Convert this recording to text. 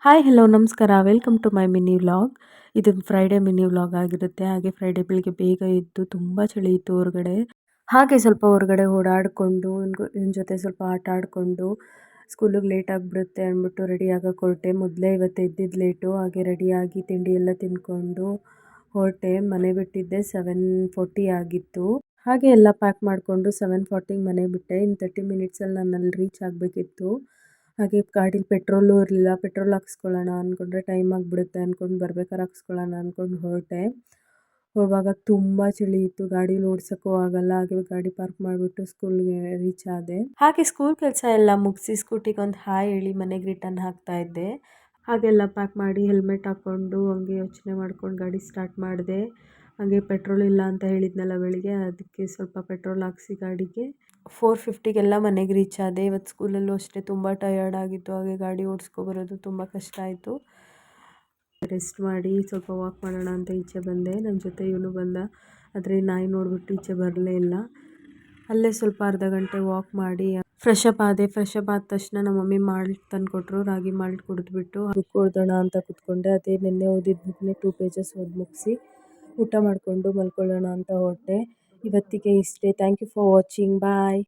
Hi hello ನಮಸ್ಕಾರ welcome to my mini vlog. ಇದು Friday mini vlog ಆಗಿರುತ್ತೆ. ಹಾಗೆ ಫ್ರೈಡೇ ಬೆಳಿಗ್ಗೆ ಬೇಗ ಎದ್ದು ತುಂಬ ಚಳಿ ಇತ್ತು ಹೊರಗಡೆ. ಹಾಗೆ ಸ್ವಲ್ಪ ಹೊರಗಡೆ ಓಡಾಡಿಕೊಂಡು ಇವ್ನ ಜೊತೆ ಸ್ವಲ್ಪ ಆಟ ಆಡಿಕೊಂಡು ಸ್ಕೂಲಿಗೆ ಲೇಟ್ ಆಗಿಬಿಡುತ್ತೆ ಅಂದ್ಬಿಟ್ಟು ರೆಡಿ ಆಗಕ್ಕೆ ಹೊರಟೆ. ಮೊದಲೇ ಇವತ್ತು ಎದ್ದಿದ್ದು ಲೇಟು. ಹಾಗೆ ರೆಡಿಯಾಗಿ ತಿಂಡಿ ಎಲ್ಲ ತಿಂದ್ಕೊಂಡು ಹೊರಟೆ. ಮನೆ ಬಿಟ್ಟಿದ್ದೆ 7:40 ಆಗಿತ್ತು. ಹಾಗೆ ಎಲ್ಲ ಪ್ಯಾಕ್ ಮಾಡಿಕೊಂಡು 7:40ಗೆ ಮನೆ ಬಿಟ್ಟೆ. ಇನ್ನು 30 ಮಿನಿಟ್ಸಲ್ಲಿ ನಾನು ಅಲ್ಲಿ ರೀಚ್ ಆಗಬೇಕಿತ್ತು. ಹಾಗೆ ಗಾಡೀಲಿ ಪೆಟ್ರೋಲು ಇರಲಿಲ್ಲ. ಪೆಟ್ರೋಲ್ ಹಾಕ್ಸ್ಕೊಳ್ಳೋಣ ಅಂದ್ಕೊಂಡ್ರೆ ಟೈಮ್ ಆಗಿಬಿಡುತ್ತೆ ಅಂದ್ಕೊಂಡು ಬರ್ಬೇಕಾದ್ರೆ ಹಾಕ್ಸ್ಕೊಳ್ಳೋಣ ಅಂದ್ಕೊಂಡು ಹೊರಟೆ. ಹೋಗುವಾಗ ತುಂಬ ಚಳಿ ಇತ್ತು. ಗಾಡೀಲಿ ಓಡ್ಸೋಕ್ಕೂ ಆಗಲ್ಲ. ಹಾಗೆ ಗಾಡಿ ಪಾರ್ಕ್ ಮಾಡಿಬಿಟ್ಟು ಸ್ಕೂಲ್ಗೆ ರೀಚ್ ಆದೆ. ಹಾಗೆ ಸ್ಕೂಲ್ ಕೆಲಸ ಎಲ್ಲ ಮುಗಿಸಿ ಸ್ಕೂಟಿಗೆ ಒಂದು ಹಾಯ್ ಹೇಳಿ ಮನೆಗೆ ರಿಟರ್ನ್ ಆಗ್ತಾಯಿದ್ದೆ. ಹಾಗೆಲ್ಲ ಪ್ಯಾಕ್ ಮಾಡಿ ಹೆಲ್ಮೆಟ್ ಹಾಕ್ಕೊಂಡು ಹಂಗೆ ಯೋಚನೆ ಮಾಡ್ಕೊಂಡು ಗಾಡಿ ಸ್ಟಾರ್ಟ್ ಮಾಡಿದೆ. ಹಾಗೆ ಪೆಟ್ರೋಲ್ ಇಲ್ಲ ಅಂತ ಹೇಳಿದ್ನಲ್ಲ ಬೆಳಿಗ್ಗೆ, ಅದಕ್ಕೆ ಸ್ವಲ್ಪ ಪೆಟ್ರೋಲ್ ಹಾಕ್ಸಿ ಗಾಡಿಗೆ 4:50ಗೆಲ್ಲ ಮನೆಗೆ ರೀಚ್ ಆದೆ. ಇವತ್ತು ಸ್ಕೂಲಲ್ಲೂ ಅಷ್ಟೇ ತುಂಬ ಟಯರ್ಡ್ ಆಗಿತ್ತು. ಹಾಗೆ ಗಾಡಿ ಓಡಿಸ್ಕೊಬರೋದು ತುಂಬ ಕಷ್ಟ ಆಯಿತು. ರೆಸ್ಟ್ ಮಾಡಿ ಸ್ವಲ್ಪ ವಾಕ್ ಮಾಡೋಣ ಅಂತ ಈಚೆ ಬಂದೆ. ನನ್ನ ಜೊತೆ ಇವನು ಬಂದ, ಆದರೆ ನಾಯಿ ನೋಡಿಬಿಟ್ಟು ಈಚೆ ಬರಲೇ ಇಲ್ಲ. ಅಲ್ಲೇ ಸ್ವಲ್ಪ ಅರ್ಧ ಗಂಟೆ ವಾಕ್ ಮಾಡಿ ಫ್ರೆಶ್ ಅಪ್ ಆದ ತಕ್ಷಣ ನಮ್ಮ ಮಮ್ಮಿ ಮಾಲ್ಟ್ ತಂದು ಕೊಟ್ಟರು. ರಾಗಿ ಮಾಲ್ಟ್ ಕುಡಿದ್ಬಿಟ್ಟು ಬುಕ್ ಓದೋಣ ಅಂತ ಕೂತ್ಕೊಂಡೆ. ಅದೇ ನಿನ್ನೆ ಓದಿದ ಬುಕ್ನೇ 2 ಪೇಜಸ್ ಓದಿ ಮುಗಿಸಿ ಊಟ ಮಾಡಿಕೊಂಡು ಮಲ್ಕೊಳ್ಳೋಣ ಅಂತ ಹೊರಟೆ. ಇವತ್ತಿಗೆ ಇಷ್ಟೇ. Thank you for watching. Bye.